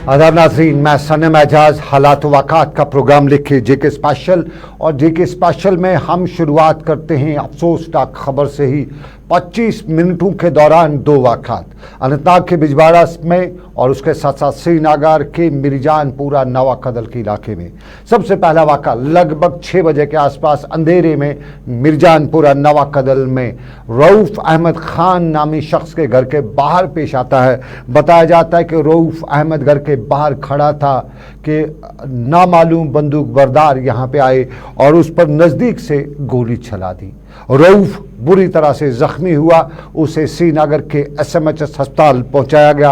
आदाब नाज़रीन, मैं सनम एजाज हालात वाक़ात का प्रोग्राम लिखे जेके स्पेशल, और जेके स्पेशल में हम शुरुआत करते हैं अफसोसनाक खबर से ही। 25 मिनटों के दौरान दो वाक़ात अनंतनाग के बिजवाड़ा में और उसके साथ साथ श्रीनगर के मिर्जानपुरा नवा कदल के इलाके में। सबसे पहला वाक़ा लगभग 6 बजे के आसपास अंधेरे में मिर्जानपुरा नवा कदल में रऊफ़ अहमद खान नामी शख्स के घर के बाहर पेश आता है। बताया जाता है कि रऊफ़ अहमद घर के बाहर खड़ा था कि नामालूम बंदूक बरदार यहाँ पे आए और उस पर नज़दीक से गोली चला दी। रऊफ़ बुरी तरह से ज़ख्मी हुआ, उसे श्रीनगर के SMHS अस्पताल पहुँचाया गया।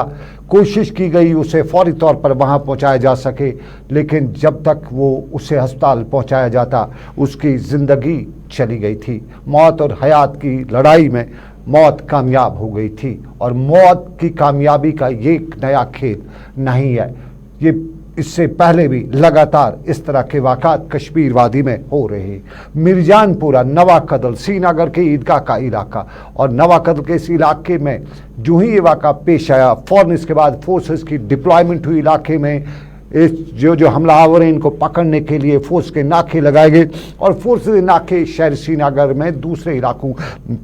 कोशिश की गई उसे फौरी तौर पर वहाँ पहुँचाया जा सके, लेकिन जब तक वो उसे अस्पताल पहुँचाया जाता उसकी ज़िंदगी चली गई थी। मौत और हयात की लड़ाई में मौत कामयाब हो गई थी, और मौत की कामयाबी का ये एक नया खेल नहीं है। ये इससे पहले भी लगातार इस तरह के वाक़ात कश्मीर वादी में हो रहे हैं। मिर्जानपुरा नवा कदल श्रीनगर के ईदगाह का इलाका, और नवा कदल के इस इलाके में जो ही ये वाक़ा पेश आया फ़ौरन इसके बाद फोर्सेस की डिप्लॉयमेंट हुई इलाके में। इस जो हमलावर हैं इनको पकड़ने के लिए फोर्स के नाके लगाए गए, और फोर्स के नाके शहर श्रीनगर में दूसरे इलाकों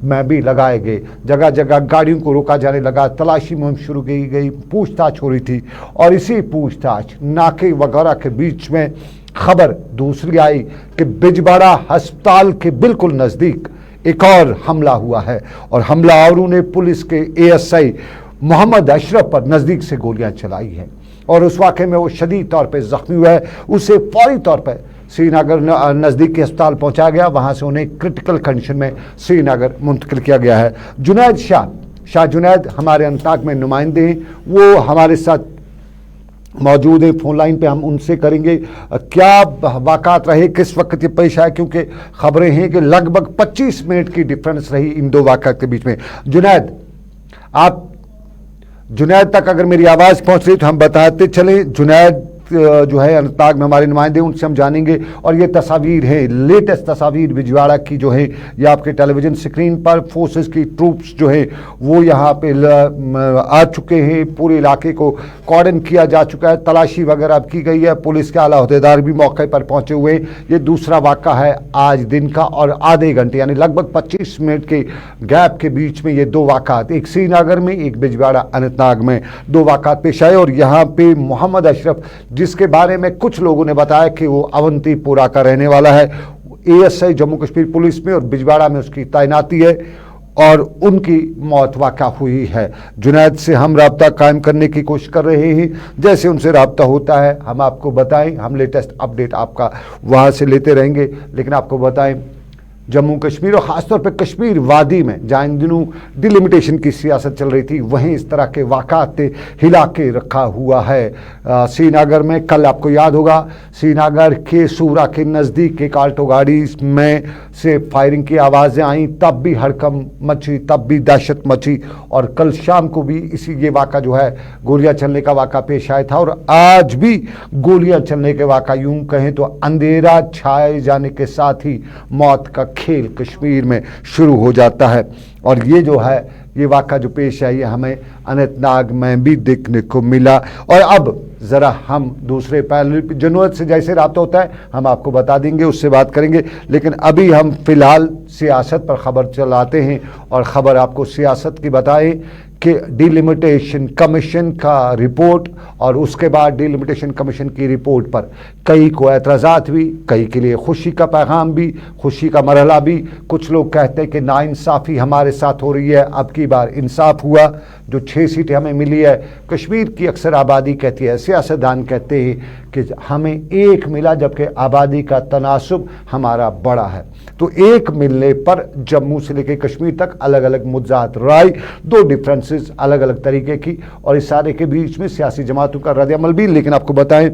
में भी लगाए गए। जगह जगह गाड़ियों को रोका जाने लगा, तलाशी मुहिम शुरू की गई, पूछताछ हो रही थी। और इसी पूछताछ नाके वगैरह के बीच में खबर दूसरी आई कि बिजवाड़ा अस्पताल के बिल्कुल नज़दीक एक और हमला हुआ है, और हमलावरों ने पुलिस के ASI मोहम्मद अशरफ पर नज़दीक से गोलियां चलाई हैं, और उस वाक़े में वो शदीद तौर पे ज़ख्मी हुआ है। उसे फौरी तौर पर श्रीनगर नज़दीक के अस्पताल पहुंचाया गया, वहां से उन्हें क्रिटिकल कंडीशन में श्रीनगर मुंतकिल किया गया है। जुनैद शाह जुनैद हमारे अनंतनाग में नुमाइंदे हैं, वो हमारे साथ मौजूद है फ़ोन लाइन पे, हम उनसे करेंगे क्या वाक़ात रहे, किस वक्त ये पेश आया, क्योंकि खबरें हैं कि लगभग 25 मिनट की डिफरेंस रही इन दो वाक़ात के बीच में। जुनैद तक अगर मेरी आवाज़ पहुंच रही तो हम बताते चलें। जुनैद जो है अनंतनाग में हमारे नुमाइंदे, उनसे हम जानेंगे। और ये तस्वीर है, लेटेस्ट तस्वीर बिजवाड़ा की जो है, ये आपके टेलीविज़न स्क्रीन पर फोर्सेस की ट्रूप्स जो है वो यहाँ पे आ चुके हैं। पूरे इलाके को कॉर्डन किया जा चुका है, तलाशी वगैरह अब की गई है, पुलिस के आला अहदेदार भी मौके पर पहुँचे हुए हैं। ये दूसरा वाक़ा है आज दिन का, और आधे घंटे यानी लगभग 25 मिनट के गैप के बीच में ये दो वाक़ात, एक श्रीनगर में एक बिजवाड़ा अनंतनाग में दो वाक़ात पेश आए। और यहाँ पे मोहम्मद अशरफ, जिसके बारे में कुछ लोगों ने बताया कि वो अवंतीपुरा का रहने वाला है, ASI जम्मू कश्मीर पुलिस में और बिजवाड़ा में उसकी तैनाती है, और उनकी मौत वाक़ा हुई है। जुनैद से हम राब्ता कायम करने की कोशिश कर रहे हैं, जैसे उनसे राब्ता होता है हम आपको बताएं। हम लेटेस्ट अपडेट आपका वहाँ से लेते रहेंगे, लेकिन आपको बताएं जम्मू कश्मीर और ख़ासतौर पर कश्मीर वादी में जहाँ इन दिनों डिलिमिटेशन की सियासत चल रही थी, वहीं इस तरह के वाक़ात हिला के रखा हुआ है। श्रीनगर में कल आपको याद होगा, श्रीनगर के सूरा के नज़दीक एक आल्टो गाड़ी में से फायरिंग की आवाज़ें आईं, तब भी हड़कम मची, तब भी दहशत मची। और कल शाम को भी ये वाक़ा जो है गोलियाँ चलने का वाक़ा पेश आया था, और आज भी गोलियाँ चलने के वाक़ा, यूँ कहें तो अंधेरा छाए जाने के साथ ही मौत का खेल कश्मीर में शुरू हो जाता है। और ये जो है ये वाक़ा जो पेश है ये हमें अनंतनाग में भी देखने को मिला। और अब ज़रा हम दूसरे पहलू जुनैद से जैसे रब्ता होता है हम आपको बता देंगे, उससे बात करेंगे। लेकिन अभी हम फ़िलहाल सियासत पर ख़बर चलाते हैं, और ख़बर आपको सियासत की बताएं कि डिलिमिटेशन कमीशन का रिपोर्ट, और उसके बाद डिलिमिटेशन कमीशन की रिपोर्ट पर कई को एतराज़ात भी, कई के लिए खुशी का पैगाम भी, खुशी का मरहला भी। कुछ लोग कहते हैं कि नाइंसाफ़ी हमारे साथ हो रही है, अब की बार इंसाफ हुआ, जो 6 सीटें हमें मिली है। कश्मीर की अक्सर आबादी कहती है, सियासतदान कहते हैं कि हमें एक मिला, जबकि आबादी का तनासुब हमारा बड़ा है। तो एक मिलने पर जम्मू से लेकर कश्मीर तक अलग अलग मुद्दात राय, दो डिफरेंसेस अलग अलग तरीके की, और इस सारे के बीच में सियासी जमातों का रद्द अमल भी। लेकिन आपको बताएं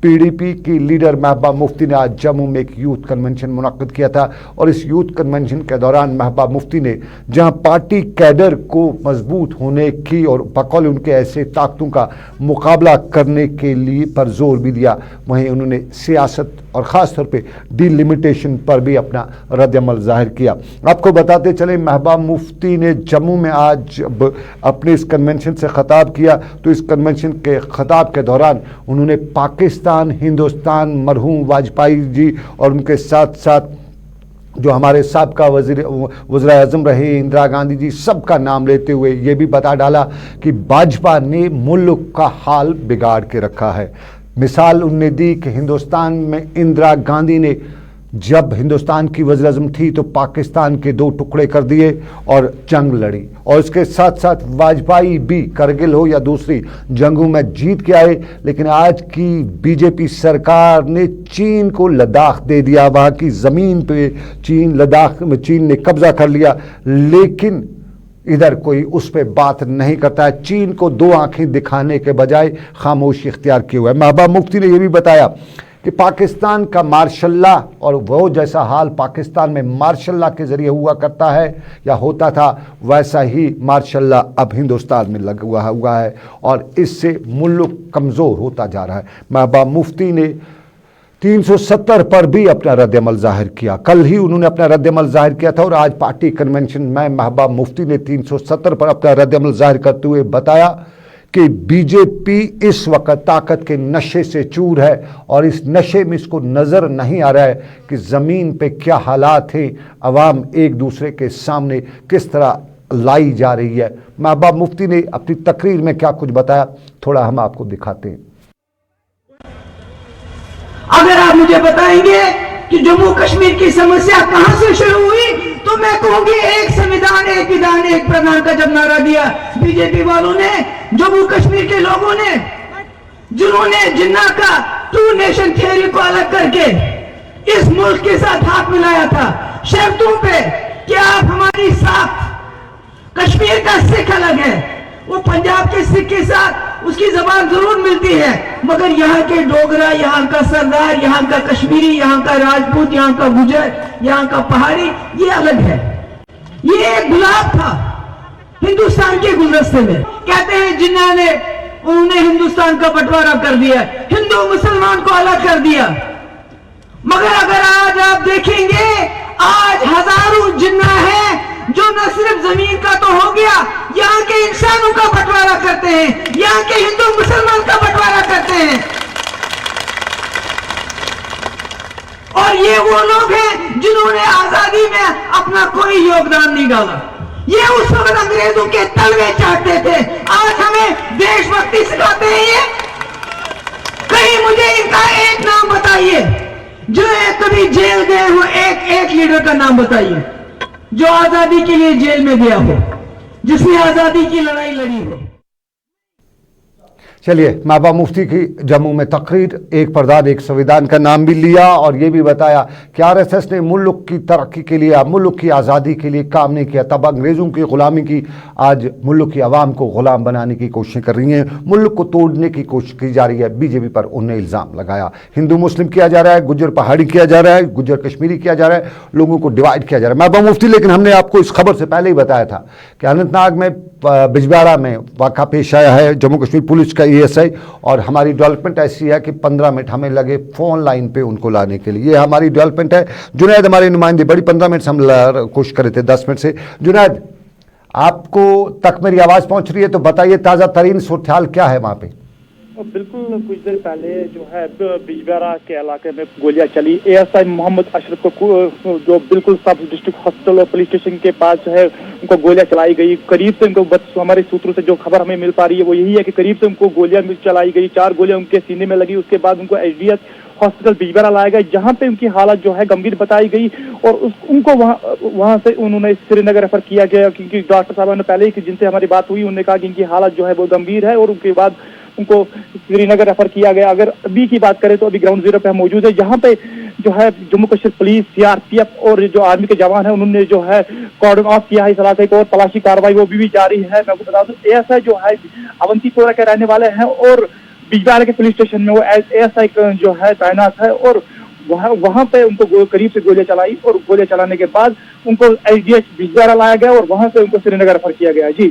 पीडीपी की लीडर महबूबा मुफ्ती ने आज जम्मू में एक यूथ कन्वेंशन मुनक्किद किया था और इस यूथ कन्वेंशन के दौरान महबूबा मुफ्ती ने जहां पार्टी कैडर को मजबूत होने की और बकौल उनके ऐसे ताकतों का मुकाबला करने के लिए पर जोर भी दिया, वहीं उन्होंने सियासत और ख़ास तौर पे डिलिमिटेशन पर भी अपना रद्दअमल जाहिर किया। आपको बताते चले महबूबा मुफ्ती ने जम्मू में आज अपने इस कन्वेंशन से खिताब किया तो इस कन्वेंशन के खिताब के दौरान उन्होंने पाकिस्तान, हिंदुस्तान, मरहूम वाजपेयी जी और उनके साथ साथ जो हमारे साबका वज़ीर आज़म रहे इंदिरा गांधी जी, सबका नाम लेते हुए ये भी बता डाला कि भाजपा ने मुल्क का हाल बिगाड़ के रखा है। मिसाल उन्होंने दी कि हिंदुस्तान में इंदिरा गांधी ने जब हिंदुस्तान की वज़ीर आज़म थी तो पाकिस्तान के 2 टुकड़े कर दिए और जंग लड़ी, और इसके साथ साथ वाजपेयी भी करगिल हो या दूसरी जंगों में जीत के आए। लेकिन आज की बीजेपी सरकार ने चीन को लद्दाख दे दिया, वहाँ की ज़मीन पे लद्दाख में चीन ने कब्जा कर लिया, लेकिन इधर कोई उस पर बात नहीं करता है। चीन को 2 आंखें दिखाने के बजाय खामोशी इख्तियार किए हुआ है। महबूबा मुफ्ती ने यह भी बताया कि पाकिस्तान का मार्शल और वो जैसा हाल पाकिस्तान में मार्शल के ज़रिए हुआ करता है या होता था, वैसा ही मार्शल अब हिंदुस्तान में लगा हुआ है और इससे मुल्क कमज़ोर होता जा रहा है। महबूबा मुफ्ती ने 370 पर भी अपना रद्दअमल जाहिर किया। कल ही उन्होंने अपना रद्दअमल जाहिर किया था और आज पार्टी कन्वेंशन में महबूबा मुफ्ती ने 370 पर अपना रद्दअमल जाहिर करते हुए बताया कि बीजेपी इस वक्त ताकत के नशे से चूर है और इस नशे में इसको नज़र नहीं आ रहा है कि ज़मीन पे क्या हालात हैं, अवाम एक दूसरे के सामने किस तरह लाई जा रही है। महबूबा मुफ्ती ने अपनी तकरीर में क्या कुछ बताया, थोड़ा हम आपको दिखाते हैं। अगर आप मुझे बताएंगे कि जम्मू कश्मीर की समस्या कहां से शुरू हुई तो मैं कहूंगी एक संविधान, एक विधान, एक प्रधान का जब नारा दिया बीजेपी वालों ने, जम्मू कश्मीर के लोगों ने, जिन्होंने जिन्ना का 2 नेशन थियरी को अलग करके इस मुल्क के साथ हाथ मिलाया था शर्तों पे कि आप हमारी साथ, कश्मीर का सिख अलग है, वो पंजाब के सिख के साथ उसकी जबान जरूर मिलती है, मगर यहाँ के डोगरा, यहाँ का सरदार, यहाँ का कश्मीरी, यहाँ का राजपूत, यहाँ का गुजर, यहाँ का पहाड़ी, ये अलग है। ये एक गुलाब था हिंदुस्तान के गुलदस्ते में। कहते हैं जिन्ना ने, उन्होंने हिंदुस्तान का बंटवारा कर दिया, हिंदू मुसलमान को अलग कर दिया, मगर अगर आज आप देखेंगे आज हजारों जिन्ना है जो न सिर्फ जमीन का तो हो गया, यहाँ के इंसानों का बंटवारा करते हैं, यहाँ के हिंदू मुसलमान का बंटवारा करते हैं। और ये वो लोग हैं जिन्होंने आजादी में अपना कोई योगदान नहीं डाला। ये उस वक्त अंग्रेजों के तलवे चाटते थे, आज हमें देशभक्ति सिखाते हैं ये। कहीं मुझे इनका एक नाम बताइए जो कभी जेल गए हो, एक लीडर का नाम बताइए जो आजादी के लिए जेल में गया हो, जिसने आजादी की लड़ाई लड़ी हो। चलिए, महबूबा मुफ्ती की जम्मू में तकरीर, एक प्रधान एक संविधान का नाम भी लिया और ये भी बताया कि आरएसएस ने मुल्क की तरक्की के लिए, मुल्क की आज़ादी के लिए काम नहीं किया, तब अंग्रेज़ों की ग़ुलामी की, आज मुल्क की आवाम को ग़ुलाम बनाने की कोशिश कर रही हैं, मुल्क को तोड़ने की कोशिश की जा रही है। बीजेपी पर उन्हें इल्ज़ाम लगाया, हिंदू मुस्लिम किया जा रहा है, गुज्जर पहाड़ी किया जा रहा है, गुज्जर कश्मीरी किया जा रहा है, लोगों को डिवाइड किया जा रहा है। महबूबा मुफ्ती, लेकिन हमने आपको इस खबर से पहले ही बताया था कि अनंतनाग में, बिजबिहाड़ा में वाक़ा पेश आया है जम्मू कश्मीर पुलिस का ESI, और हमारी डेवलपमेंट ऐसी है कि 15 मिनट हमें लगे फ़ोन लाइन पे उनको लाने के लिए। ये हमारी डेवलपमेंट है। जुनैद हमारे नुमाइंदे, बड़ी 15 मिनट से हम कोशिश कर रहे थे, 10 मिनट से। जुनैद, आपको तक मेरी आवाज़ पहुंच रही है तो बताइए ताज़ा तरीन सूरत हाल क्या है वहाँ पे? बिल्कुल, कुछ देर पहले जो है बिजबिहाड़ा के इलाके में गोलियां चली। ASI मोहम्मद अशरफ को जो बिल्कुल सब डिस्ट्रिक्ट हॉस्पिटल और पुलिस स्टेशन के पास जो है उनको गोलियां चलाई गई। करीब से उनको, हमारे सूत्रों से जो खबर हमें मिल पा रही है वो यही है कि करीब से उनको गोलियां चलाई गई, 4 गोलियां उनके सीने में लगी। उसके बाद उनको HDS हॉस्पिटल बिजबिहाड़ा लाया गया, जहां पे उनकी हालत जो है गंभीर बताई गई और उनको वहां से उन्होंने श्रीनगर रेफर किया गया, क्योंकि डॉक्टर साहब ने पहले ही जिनसे हमारी बात हुई उन्होंने कहा कि इनकी हालत जो है वो गंभीर है और उनके बाद उनको श्रीनगर रेफर किया गया। अगर अभी की बात करें तो अभी ग्राउंड जीरो पे हम मौजूद है, जहां पे जो है जम्मू कश्मीर पुलिस, CRPF और जो आर्मी के जवान है उन्होंने जो है कॉर्डन ऑफ किया है इस इलाके को और तलाशी कार्रवाई वो भी जारी है। मैं आपको बता दूं ASI जो है अवंतीपोरा के रहने वाले हैं और बिजवाड़ा के पुलिस स्टेशन में वो एएसआई जो है तैनात है, और वहां पे उनको करीब से गोलियां चलाई, और गोलियां चलाने के बाद उनको एसडीएच बिजवाड़ा लाया गया और वहां से उनको श्रीनगर रेफर किया गया। जी,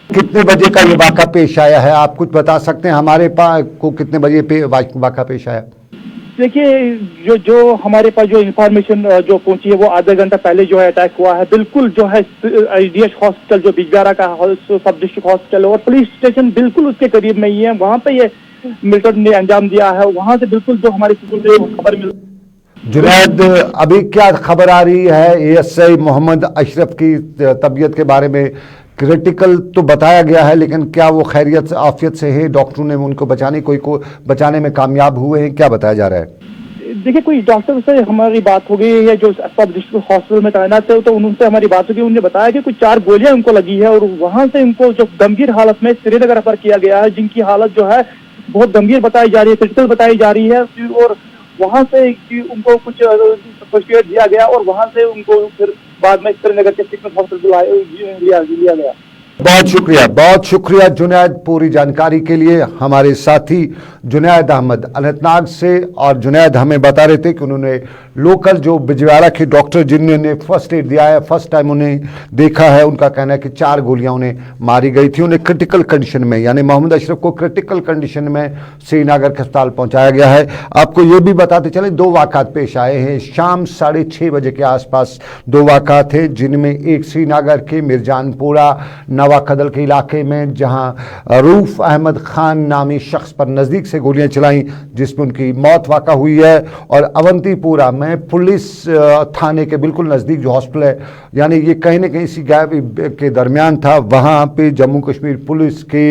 कितने बजे का ये वाक़ा पेश आया है, आप कुछ बता सकते हैं हमारे पास को कितने बजे वाक़ा पेश आया? देखिए, जो हमारे पास जो इंफॉर्मेशन जो पहुंची है वो आधा घंटा पहले जो है अटैक हुआ है। बिल्कुल जो है एसडीएच हॉस्पिटल जो बिजवाड़ा का सब डिस्ट्रिक्ट हॉस्पिटल और पुलिस स्टेशन बिल्कुल उसके करीब में ही है, वहां पे ये मिलिटेंट ने अंजाम दिया है। वहां से बिल्कुल जो हमारी खबर मिल जुनैद, अभी क्या खबर आ रही है एएसआई मोहम्मद अशरफ की तबीयत के बारे में? क्रिटिकल तो बताया गया है, लेकिन क्या वो खैरियत आफियत से है? डॉक्टरों ने उनको बचाने में कामयाब हुए हैं? क्या बताया जा रहा है? देखिए, कोई डॉक्टर से हमारी बात हो गई है जो सब डिस्ट्रिक्ट हॉस्पिटल में तैनात है, तो उनसे हमारी बात हो गई। उन्होंने बताया कि कुछ 4 गोलियां उनको लगी है और वहां से उनको जो गंभीर हालत में श्रीनगर रेफर किया गया है, जिनकी हालत जो है बहुत गंभीर बताई जा रही है, क्रिटिकल बताई जा रही है। और वहां से उनको कुछ फर्स्ट एड दिया गया और वहां से उनको फिर बाद में श्रीनगर के सिकंदर हॉस्पिटल लिया गया। बहुत शुक्रिया जुनैद, पूरी जानकारी के लिए। हमारे साथी जुनैद अहमद अनंतनाग से, और जुनैद हमें बता रहे थे कि उन्होंने लोकल जो बिजवाड़ा के डॉक्टर जिन्होंने फर्स्ट एड दिया है, फर्स्ट टाइम उन्हें देखा है, उनका कहना है कि 4 गोलियां उन्हें मारी गई थी। उन्हें क्रिटिकल कंडीशन में, यानी मोहम्मद अशरफ को क्रिटिकल कंडीशन में श्रीनगर के अस्पताल पहुंचाया गया है। आपको ये भी बताते चले 2 वाक़ात पेश आए हैं। शाम 6:30 बजे के आसपास 2 वाक़ात थे, जिनमें एक श्रीनगर के मिर्जानपुरा नवाकदल के इलाके में, जहां रूफ अहमद खान नामी शख्स पर नज़दीक से गोलियां चलाई, जिसमें उनकी मौत वाक़ा हुई है। और अवंतीपुरा में पुलिस थाने के बिल्कुल नज़दीक जो हॉस्पिटल है, यानी ये कहीं ना कहीं इसी गैप के दरमियान था, वहाँ पे जम्मू कश्मीर पुलिस के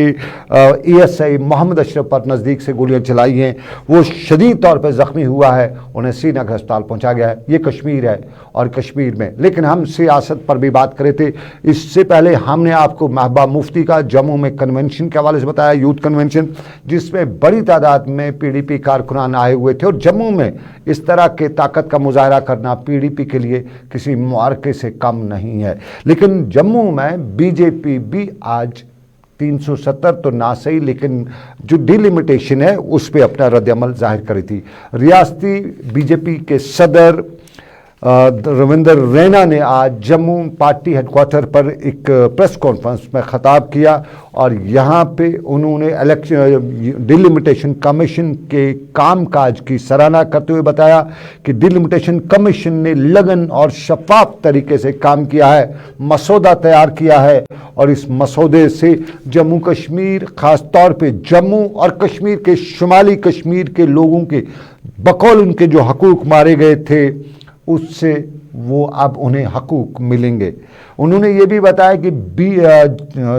एएसआई मोहम्मद अशरफ पर नज़दीक से गोलियां चलाई हैं। वो शदीद तौर पर ज़ख्मी हुआ है, उन्हें श्रीनगर अस्पताल पहुँचा गया है। ये कश्मीर है, और कश्मीर में लेकिन हम सियासत पर भी बात कर रहे थे। इससे पहले हमने आपको महबूबा मुफ्ती का जम्मू में कन्वेंशन के हवाले से बताया, यूथ कन्वेंशन, जिसमें बड़ी तादाद में पीडीपी कारकुनान आए हुए थे। और जम्मू में इस तरह के ताकत का मुजाहरा करना पीडीपी के लिए किसी मुआरके से कम नहीं है। लेकिन जम्मू में बीजेपी भी आज 370 तो ना सही, लेकिन जो डिलिमिटेशन है उस पर अपना रद्द-ए-अमल जाहिर करी थी। रियासती बीजेपी के सदर रविंदर रैना ने आज जम्मू पार्टी हेडक्वार्टर पर एक प्रेस कॉन्फ्रेंस में ख़ताब किया, और यहाँ पे उन्होंने डिलिमिटेशन कमीशन के कामकाज की सराहना करते हुए बताया कि डिलिमिटेशन कमीशन ने लगन और शफाफ तरीके से काम किया है, मसौदा तैयार किया है, और इस मसौदे से जम्मू कश्मीर, ख़ास तौर पे जम्मू और कश्मीर के शुमाली कश्मीर के लोगों के बकौल उनके जो हकूक़ मारे गए थे, उससे वो अब उन्हें हकूक़ मिलेंगे। उन्होंने ये भी बताया कि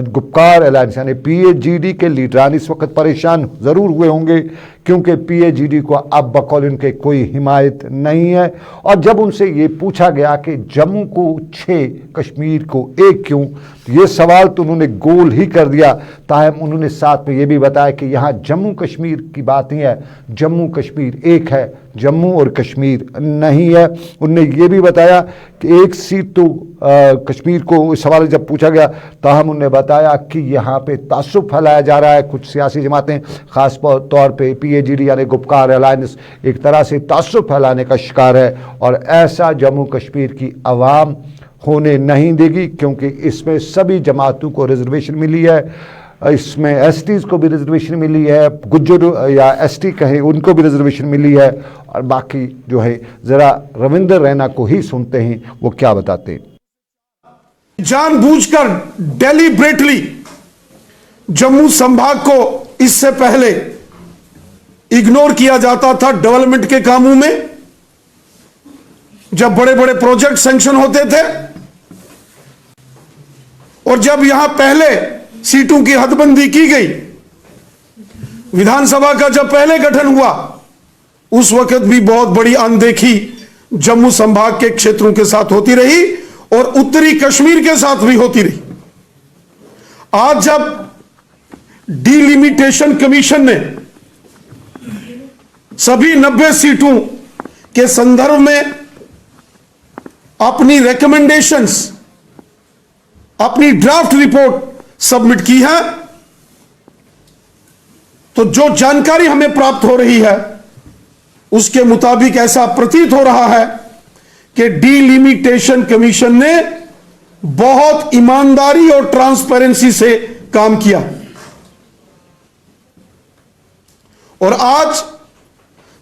गुपकार अलायंस यानी पीएजीडी के लीडरान इस वक्त परेशान ज़रूर हुए होंगे, क्योंकि पीएजीडी को अब बकौल उनके कोई हिमायत नहीं है। और जब उनसे ये पूछा गया कि जम्मू को 6 कश्मीर को 1 क्यों, ये सवाल तो उन्होंने गोल ही कर दिया। ताहम उन्होंने साथ में ये भी बताया कि यहाँ जम्मू कश्मीर की बात नहीं है, जम्मू कश्मीर एक है, जम्मू और कश्मीर नहीं है। उन्होंने ये भी बताया कि 1 सीट तो कश्मीर को, इस सवाल जब पूछा गया, ताहम उन्होंने बताया कि यहाँ पे तासुब फैलाया जा रहा है। कुछ सियासी जमातें, ख़ास तौर पे पीएजीडी यानी गुपकार अलायंस, एक तरह से तासुब फैलाने का शिकार है, और ऐसा जम्मू कश्मीर की आवाम होने नहीं देगी, क्योंकि इसमें सभी जमातों को रिजर्वेशन मिली है। इसमें एसटीज़ को भी रिजर्वेशन मिली है, गुज्जर या एसटी कहें उनको भी रिजर्वेशन मिली है। और बाकी जो है, ज़रा रविंदर रैना को ही सुनते हैं वो क्या बताते हैं। जानबूझकर डेलिब्रेटली जम्मू संभाग को इससे पहले इग्नोर किया जाता था डेवलपमेंट के कामों में। जब बड़े बड़े प्रोजेक्ट सैंक्शन होते थे, और जब यहां पहले सीटों की हदबंदी की गई, विधानसभा का जब पहले गठन हुआ, उस वक्त भी बहुत बड़ी अनदेखी जम्मू संभाग के क्षेत्रों के साथ होती रही, और उत्तरी कश्मीर के साथ भी होती रही। आज जब डिलिमिटेशन कमीशन ने सभी 90 सीटों के संदर्भ में अपनी रिकमेंडेशंस, अपनी ड्राफ्ट रिपोर्ट सबमिट की है, तो जो जानकारी हमें प्राप्त हो रही है उसके मुताबिक ऐसा प्रतीत हो रहा है कि डीलिमिटेशन कमीशन ने बहुत ईमानदारी और ट्रांसपेरेंसी से काम किया और आज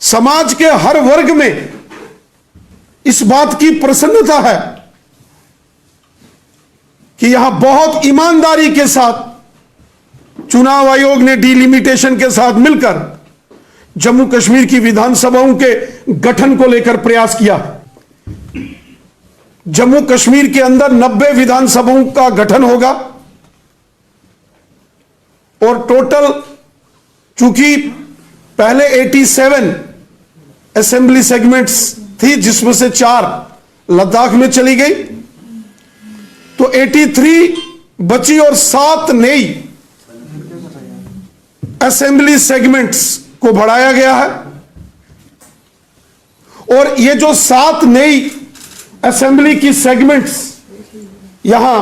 समाज के हर वर्ग में इस बात की प्रसन्नता है कि यहां बहुत ईमानदारी के साथ चुनाव आयोग ने डीलिमिटेशन के साथ मिलकर जम्मू कश्मीर की विधानसभाओं के गठन को लेकर प्रयास किया। जम्मू कश्मीर के अंदर 90 विधानसभाओं का गठन होगा और टोटल चूंकि पहले 87 असेंबली सेगमेंट्स थी जिसमें से 4 लद्दाख में चली गई, तो 83 बची और 7 नई असेंबली सेगमेंट्स को बढ़ाया गया है और ये जो 7 नई असेंबली की सेगमेंट्स यहां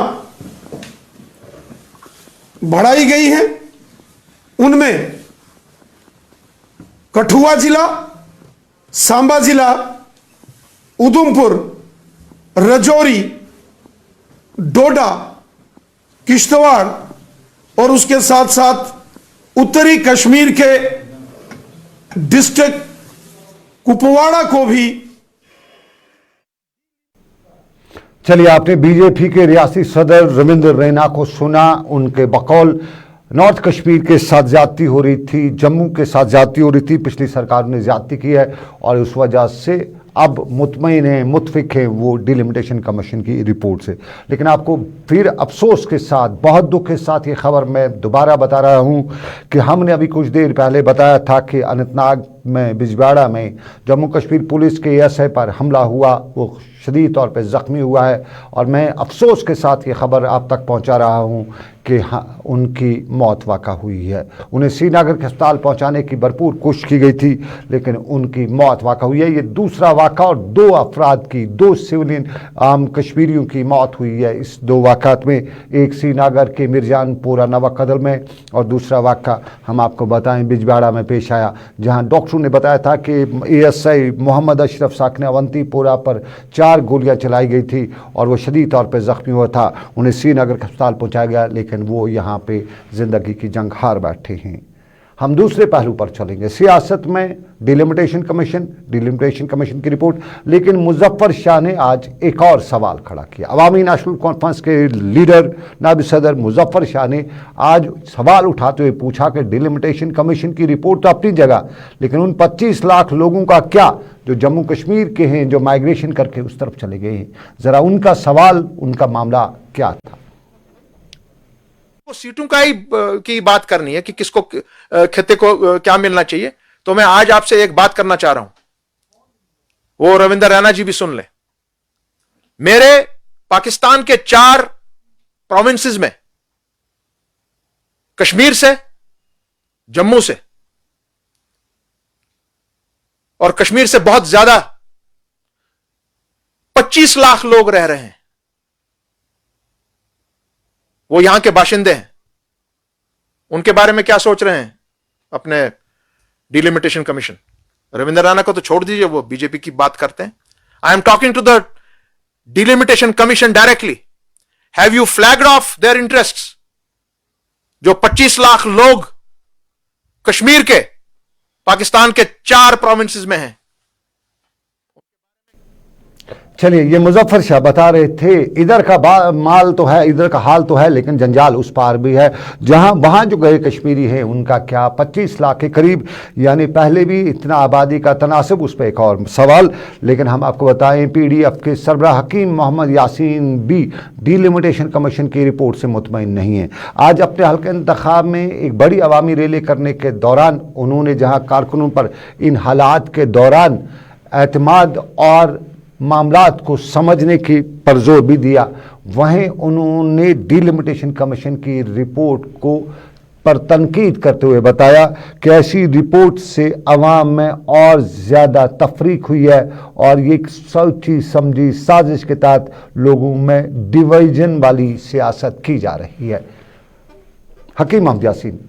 बढ़ाई गई हैं उनमें कठुआ जिला, सांबा जिला, उधमपुर, राजौरी, डोडा, किश्तवाड़ और उसके साथ साथ उत्तरी कश्मीर के डिस्ट्रिक्ट कुपवाड़ा को भी। चलिए, आपने बीजेपी के रियासी सदर रविंद्र रैना को सुना। उनके बकौल नॉर्थ कश्मीर के साथ ज्यादती हो रही थी, जम्मू के साथ ज्यादती हो रही थी, पिछली सरकार ने ज्यादती की है और उस वजह से अब मुतमईन हैं, मुतफिक हैं वो डिलिमिटेशन कमीशन की रिपोर्ट से। लेकिन आपको फिर अफसोस के साथ, बहुत दुख के साथ ये खबर मैं दोबारा बता रहा हूँ कि हमने अभी कुछ देर पहले बताया था कि अनंतनाग में, बिजवाड़ा में जम्मू कश्मीर पुलिस के एएसआई पर हमला हुआ, वो शदीद तौर पे ज़ख्मी हुआ है और मैं अफसोस के साथ ये खबर आप तक पहुंचा रहा हूं कि हाँ, उनकी मौत वाक़ा हुई है। उन्हें श्रीनगर के अस्पताल पहुंचाने की भरपूर कोशिश की गई थी लेकिन उनकी मौत वाक़ा हुई है। ये दूसरा वाक़ा और 2 अफराद की, 2 सिविलियन आम कश्मीरियों की मौत हुई है इस 2 वाक़ात में। एक श्रीनगर के मिर्जानपुरा नवाकदल में और दूसरा वाक़ा हम आपको बताएं बिजवाड़ा में पेश आया, जहाँ डॉक्टरों ने बताया था कि एएसआई मोहम्मद अशरफ साकने अवंतीपोरा पर 4 गोलियां चलाई गई थी और वो शदीद तौर पे ज़ख्मी हुआ था। उन्हें श्रीनगर के अस्पताल पहुंचाया गया लेकिन वो यहाँ पे ज़िंदगी की जंग हार बैठे हैं। हम दूसरे पहलू पर चलेंगे, सियासत में डिलिमिटेशन कमीशन की रिपोर्ट। लेकिन मुजफ्फर शाह ने आज एक और सवाल खड़ा किया। अवामी नेशनल कॉन्फ्रेंस के लीडर नायब सदर मुजफ्फर शाह ने आज सवाल उठाते हुए पूछा कि डिलिमिटेशन कमीशन की रिपोर्ट तो अपनी जगह, लेकिन उन 25 लाख लोगों का क्या जो जम्मू कश्मीर के हैं, जो माइग्रेशन करके उस तरफ चले गए हैं, ज़रा उनका सवाल, उनका मामला क्या था। सीटों का ही की बात करनी है कि किसको, खित्ते को क्या मिलना चाहिए। तो मैं आज आपसे एक बात करना चाह रहा हूं, वो रविंद्र रैना जी भी सुन ले। मेरे पाकिस्तान के 4 प्रोविंसेस में, कश्मीर से, जम्मू से और कश्मीर से बहुत ज्यादा 25 लाख लोग रह रहे हैं। वो यहां के बाशिंदे हैं। उनके बारे में क्या सोच रहे हैं अपने डिलिमिटेशन कमीशन? रविंद्र रैना को तो छोड़ दीजिए, वो बीजेपी की बात करते हैं। I am talking to the delimitation commission directly. Have you flagged off their interests? जो 25 लाख लोग कश्मीर के, पाकिस्तान के 4 प्रोविंसेस में हैं। चलिए, ये मुजफ्फर शाह बता रहे थे इधर का माल तो है, इधर का हाल तो है, लेकिन जंजाल उस पार भी है। जहां वहां जो गए कश्मीरी हैं उनका क्या, 25 लाख के करीब, यानी पहले भी इतना आबादी का तनासब, उस पर एक और सवाल। लेकिन हम आपको बताएं पीडीएफ के सरबराह हकीम मोहम्मद यासीन भी डिलिमिटेशन कमीशन की रिपोर्ट से मुतमईन नहीं है। आज अपने हल्के इंतखाब में एक बड़ी अवामी रैली करने के दौरान उन्होंने जहां कारकुनों पर इन हालात के दौरान एतमाद और मामलात को समझने की पर जोर भी दिया, वहीं उन्होंने डिलिमिटेशन कमीशन की रिपोर्ट को पर तनकीद करते हुए बताया कि ऐसी रिपोर्ट से अवाम में और ज़्यादा तफरीक हुई है और ये सोची समझी साजिश के तहत लोगों में डिवीजन वाली सियासत की जा रही है। हकीम मोहम्मद यासीन।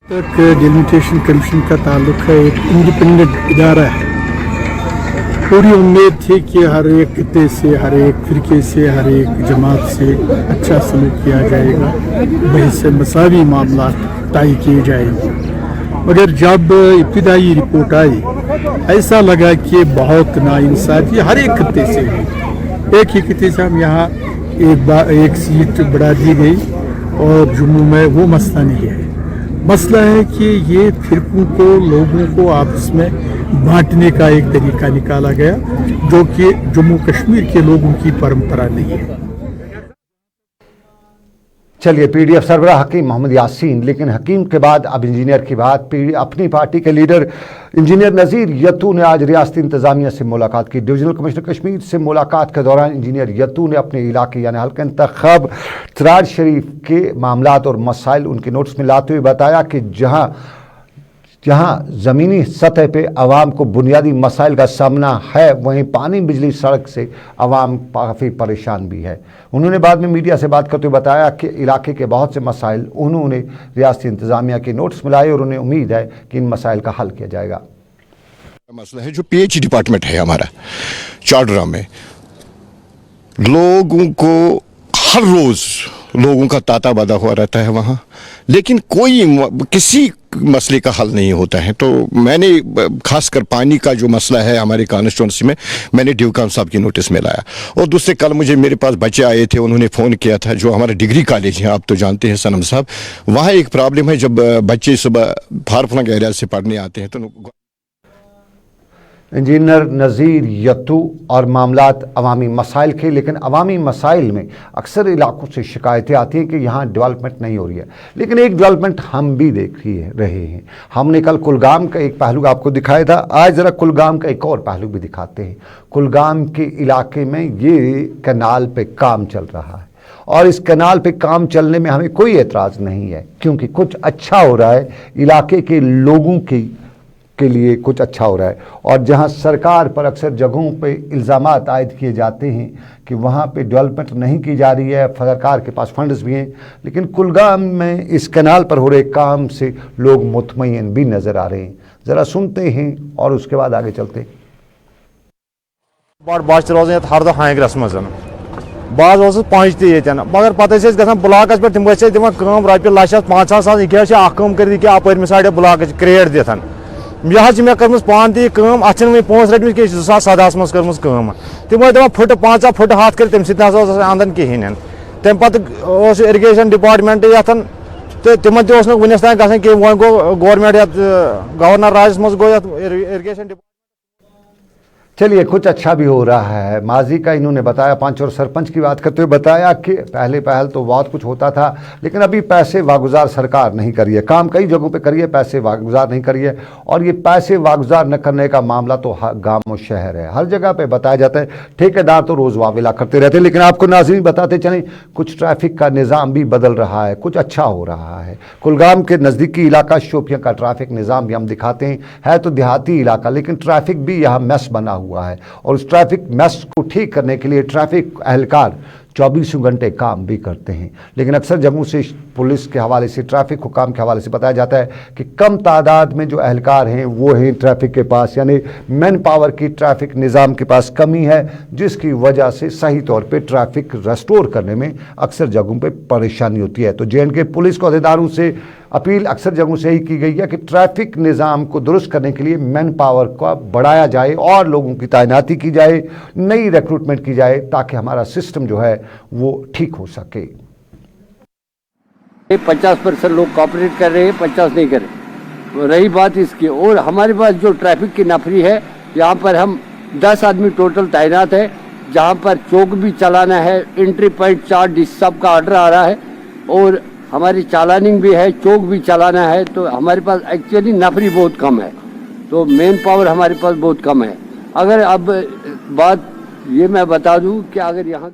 तक डिलिमिटेशन कमीशन का ताल्लुक है, एक इंडिपेंडेंट इदारा है। पूरी उम्मीद थी कि हर एक खित्ते से, हर एक फिरके से, हर एक जमात से अच्छा सलूक किया जाएगा, वहीं से मसावी मामला तय किए जाएंगे। मगर जब इब्तिदाई रिपोर्ट आई ऐसा लगा कि बहुत नाइंसाफी हर एक खित्ते से है। एक ही खित्ते से हम यहाँ एक सीट बढ़ा दी गई और जम्मू में वो मसला नहीं है। मसला है कि ये फिरकों को, लोगों को आपस में बांटने का एक तरीका निकाला गया जो कि जम्मू कश्मीर के लोगों की परंपरा नहीं है। चलिए, पीडीएफ सरबराह हकीम मोहम्मद यासीन, लेकिन हकीम के बाद अब इंजीनियर की बात। अपनी पार्टी के लीडर इंजीनियर नज़ीर यत्तू ने आज रियासती इंतजामिया से मुलाकात की। डिवीजनल कमिश्नर कश्मीर से मुलाकात के दौरान इंजीनियर यत्तू ने अपने इलाके यानी हल्का इंतखाब तराज शरीफ के मामलात और मसाइल उनके नोटिस में लाते हुए बताया कि जहाँ ज़मीनी सतह पे आवाम को बुनियादी मसाइल का सामना है, वहीं पानी, बिजली, सड़क से आवाम काफ़ी परेशान भी है। उन्होंने बाद में मीडिया से बात करते हुए बताया कि इलाके के बहुत से मसाइल उन्होंने रियासती इंतज़ामिया के नोटिस में लाए और उन्हें उम्मीद है कि इन मसाइल का हल किया जाएगा। मसला है जो पीएच डिपार्टमेंट है हमारा चाडरा में, लोगों को हर रोज़ लोगों का ताता बादा हुआ रहता है वहाँ, लेकिन किसी मसले का हल नहीं होता है। तो मैंने खासकर पानी का जो मसला है हमारे कॉन्स्टिट्यूंसी में, मैंने ड्यूकाम साहब की नोटिस में लाया। और दूसरे कल मेरे पास बच्चे आए थे, उन्होंने फ़ोन किया था, जो हमारा डिग्री कॉलेज है, आप तो जानते हैं सनम साहब, वहाँ एक प्रॉब्लम है, जब बच्चे सुबह फारफलंग एरिया से पढ़ने आते हैं तो इंजीनियर नज़ीर यत्तू और मामलात अवामी मसाइल के, लेकिन अवामी मसाइल में अक्सर इलाकों से शिकायतें आती हैं कि यहाँ डेवलपमेंट नहीं हो रही है, लेकिन एक डेवलपमेंट हम भी देख रहे हैं। हमने कल कुलगाम का एक पहलू आपको दिखाया था, आज ज़रा कुलगाम का एक और पहलू भी दिखाते हैं। कुलगाम के इलाके में ये कैनाल पे काम चल रहा है और इस कैनाल पे काम चलने में हमें कोई एतराज़ नहीं है, क्योंकि कुछ अच्छा हो रहा है, इलाके के लोगों के लिए कुछ अच्छा हो रहा है। और जहां सरकार पर अक्सर जगहों पे इल्ज़ामात आयद किए जाते हैं कि वहां पे डेवलपमेंट नहीं की जा रही है, सरकार के पास फंड्स भी हैं, लेकिन कुलगाम में इस कैनाल पर हो रहे काम से लोग मुतमईन भी नज़र आ रहे हैं। ज़रा सुनते हैं और उसके बाद आगे चलते हैं। बस रोजान हरद हांगरस मज बस पंच तन, मगर पे ग ब्लाकस पे तम दिवान रपये लच 5,000 यह कर अपर मिसाड़े ब्लाक क्रेड दिथन। यह मे कर पान तम अत पोस रटम 2017 मज कर तम दपान फुट 5 फुट हाथ कर तम अंदन कहें। तम पे इरीगेशन डिपार्टमेंट यन तो तिम वनस तान ग वो गो गवर्नमेंट गवर्नर राज मज गो इरीगेशन डिपार्टमेंट। चलिए, कुछ अच्छा भी हो रहा है। माजी का इन्होंने बताया, पंच और सरपंच की बात करते हुए बताया कि पहल तो बहुत कुछ होता था, लेकिन अभी पैसे वागुजार सरकार नहीं करी है। काम कई जगहों पे करी है, पैसे वागुजार नहीं करी है। और ये पैसे वागुजार न करने का मामला तो गांव और शहर है, हर जगह पे बताया जाता है। ठेकेदार तो रोज़ वावेला करते रहते हैं, लेकिन आपको नाज़रीन बताते चलें, कुछ ट्रैफिक का निज़ाम भी बदल रहा है, कुछ अच्छा हो रहा है। कुलगाम के नज़दीकी इलाका शोपियाँ का ट्रैफिक निज़ाम भी हम दिखाते हैं। है तो देहाती इलाका, लेकिन ट्रैफिक भी यहाँ मैस बना हुआ है और उस ट्रैफिक मैस को ठीक करने के लिए ट्रैफिक एहलकार 24 घंटे काम भी करते हैं। लेकिन अक्सर जम्मू से पुलिस के हवाले से, ट्रैफिक हुकाम के हवाले से बताया जाता है कि कम तादाद में जो एहलकार हैं वो हैं ट्रैफिक के पास, यानी मैन पावर की ट्रैफिक निज़ाम के पास कमी है, जिसकी वजह से सही तौर पे ट्रैफिक रेस्टोर करने में अक्सर जगहों पे परेशानी होती है। तो जे.एंड.के पुलिस को अहदेदारों से अपील अक्सर जगहों से ही की गई है कि ट्रैफिक निज़ाम को दुरुस्त करने के लिए मैन पावर को बढ़ाया जाए और लोगों की तैनाती की जाए, नई रिक्रूटमेंट की जाए, ताकि हमारा सिस्टम जो है वो ठीक हो सके। 50% लोग कॉपरेट कर रहे हैं, 50 नहीं कर रहे। रही बात इसकी, और हमारे पास जो ट्रैफिक की नफरी है, यहाँ पर हम 10 आदमी टोटल तैनात है, जहाँ पर चौक भी चलाना है, एंट्री पॉइंट 4 डिस सबका ऑर्डर आ रहा है, और हमारी चालानिंग भी है, चौक भी चलाना है। तो हमारे पास एक्चुअली नफरी बहुत कम है, तो मेन पावर हमारे पास बहुत कम है। अगर अब बात ये मैं बता दूं कि अगर यहाँ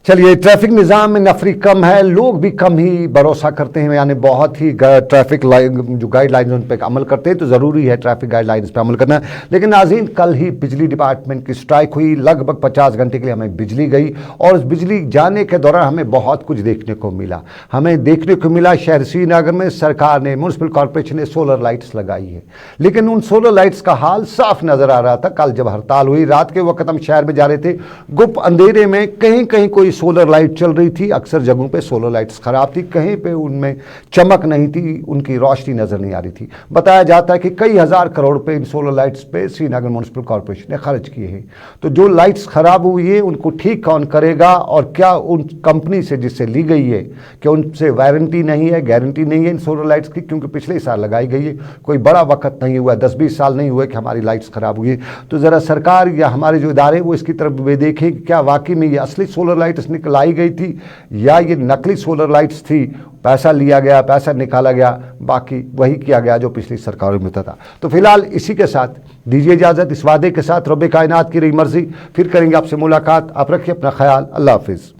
चलिए, ट्रैफिक निज़ाम में नफरी कम है, लोग भी कम ही भरोसा करते हैं, यानी बहुत ही ट्रैफिक जो गाइडलाइंस उन पर अमल करते हैं, तो ज़रूरी है ट्रैफिक गाइडलाइंस पर अमल करना। लेकिन नाज़रीन, कल ही बिजली डिपार्टमेंट की स्ट्राइक हुई, लगभग 50 घंटे के लिए हमें बिजली गई, और उस बिजली जाने के दौरान हमें बहुत कुछ देखने को मिला। हमें देखने को मिला शहर श्रीनगर में सरकार ने, म्यूनसिपल कॉर्पोरेशन ने सोलर लाइट्स लगाई है, लेकिन उन सोलर लाइट्स का हाल साफ नज़र आ रहा था। कल जब हड़ताल हुई, रात के वक्त हम शहर में जा रहे थे, गुप्त अंधेरे में कहीं कहीं कोई सोलर लाइट चल रही थी, अक्सर जगहों पे सोलर लाइट्स खराब थी, कहीं पे उनमें चमक नहीं थी, उनकी रोशनी नजर नहीं आ रही थी। बताया जाता है कि कई हजार करोड़ रुपए इन सोलर लाइट्स पे श्रीनगर म्यूनसिपल कॉर्पोरेशन ने खर्च किए हैं। तो जो लाइट्स खराब हुई है उनको ठीक कौन करेगा, और क्या उन कंपनी से जिससे ली गई है कि उनसे वारंटी नहीं है, गारंटी नहीं है इन सोलर लाइट्स की, क्योंकि पिछले साल लगाई गई है, कोई बड़ा वक्त नहीं हुआ, 10-20 साल नहीं हुए कि हमारी लाइट्स खराब हुई है। तो ज़रा सरकार या हमारे जो इदारे वो इसकी तरफ वे देखें कि क्या वाकई में ये असली सोलर लाइट्स लाई गई थी या ये नकली सोलर लाइट्स थी, पैसा लिया गया, पैसा निकाला गया, बाकी वही किया गया जो पिछली सरकारों में होता था। तो फिलहाल इसी के साथ दीजिए इजाज़त, इस वादे के साथ, रब्बे कायनात की रही मर्जी, फिर करेंगे आपसे मुलाकात। आप रखिए अपना ख्याल, अल्लाह हाफिज़।